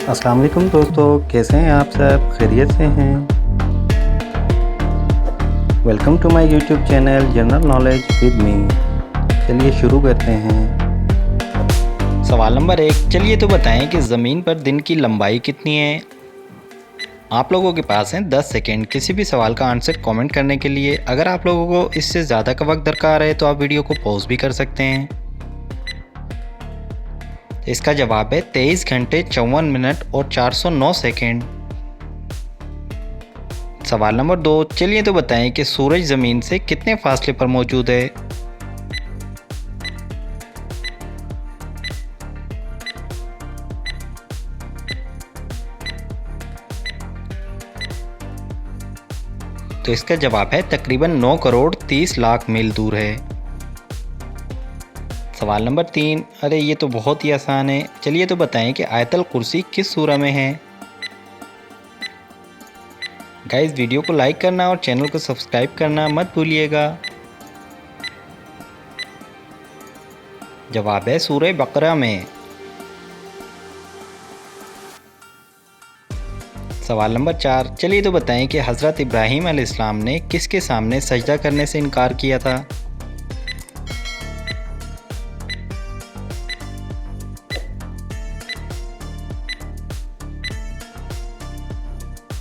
अस्सलाम वालेकुम दोस्तों, कैसे हैं आप सब? खैरियत से हैं? Welcome to my YouTube channel general knowledge with me. चलिए शुरू करते हैं। सवाल नंबर 1, चलिए तो बताएं कि ज़मीन पर दिन की लंबाई कितनी है। आप लोगों के पास हैं 10 सेकेंड किसी भी सवाल का आंसर कमेंट करने के लिए। अगर आप लोगों को इससे ज़्यादा का वक्त दरकार है तो आप वीडियो को पॉज भी कर सकते हैं। इसका जवाब है 23 घंटे 54 मिनट और 409 सेकेंड। सवाल नंबर 2, चलिए तो बताएं कि सूरज ज़मीन से कितने फासले पर मौजूद है। तो इसका जवाब है तकरीबन 9 करोड़ 30 लाख मील दूर है। सवाल नंबर 3, अरे ये तो बहुत ही आसान है। चलिए तो बताएं कि आयतल कुर्सी किस सूरा में है। गाइस, वीडियो को लाइक करना और चैनल को सब्सक्राइब करना मत भूलिएगा। जवाब है सूरह बकरा में। सवाल नंबर 4, चलिए तो बताएं कि हज़रत इब्राहीम अलैहिस्सलाम ने किसके सामने सजदा करने से इनकार किया था।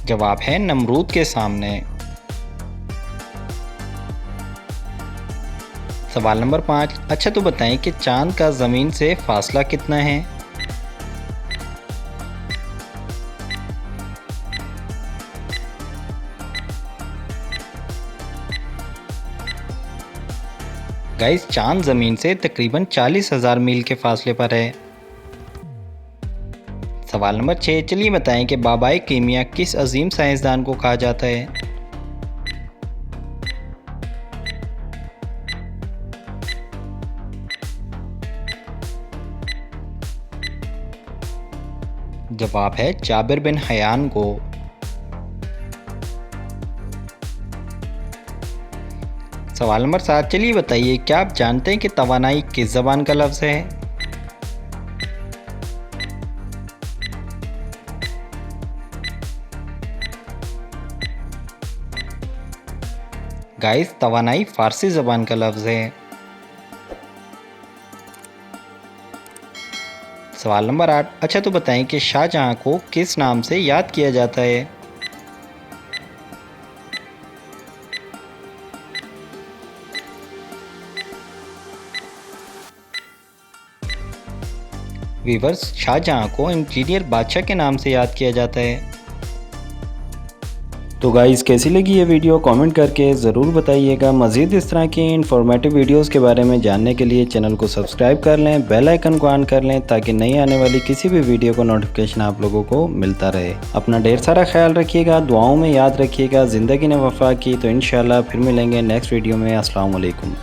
जवाब है नमरूद के सामने। सवाल नंबर 5, अच्छा तो बताएं कि चांद का ज़मीन से फासला कितना है। गाइस, चांद ज़मीन से तकरीबन 40,000 मील के फासले पर है। सवाल नंबर 6, चलिए बताएं कि बाबाए कीमिया किस अजीम साइंसदान को कहा जाता है। जवाब है जाबिर बिन हयान को। सवाल नंबर 7, चलिए बताइए क्या आप जानते हैं कि तवानाई किस ज़बान का लफ्ज़ है। गाइस, तवानाई फ़ारसी ज़बान का लफ्ज़ है। सवाल नंबर 8, अच्छा तो बताएं कि शाहजहां को किस नाम से याद किया जाता है। वीवर्स, शाहजहां को इंजीनियर बादशाह के नाम से याद किया जाता है। तो गाइस, कैसी लगी ये वीडियो कमेंट करके ज़रूर बताइएगा। मज़ीद इस तरह की इंफॉर्मेटिव वीडियोस के बारे में जानने के लिए चैनल को सब्सक्राइब कर लें, बेल आइकन को ऑन कर लें ताकि नई आने वाली किसी भी वीडियो को नोटिफिकेशन आप लोगों को मिलता रहे। अपना ढेर सारा ख्याल रखिएगा, दुआओं में याद रखिएगा। ज़िंदगी ने वफ़ा की तो इंशाल्लाह फिर मिलेंगे नेक्स्ट वीडियो में। अस्सलाम वालेकुम।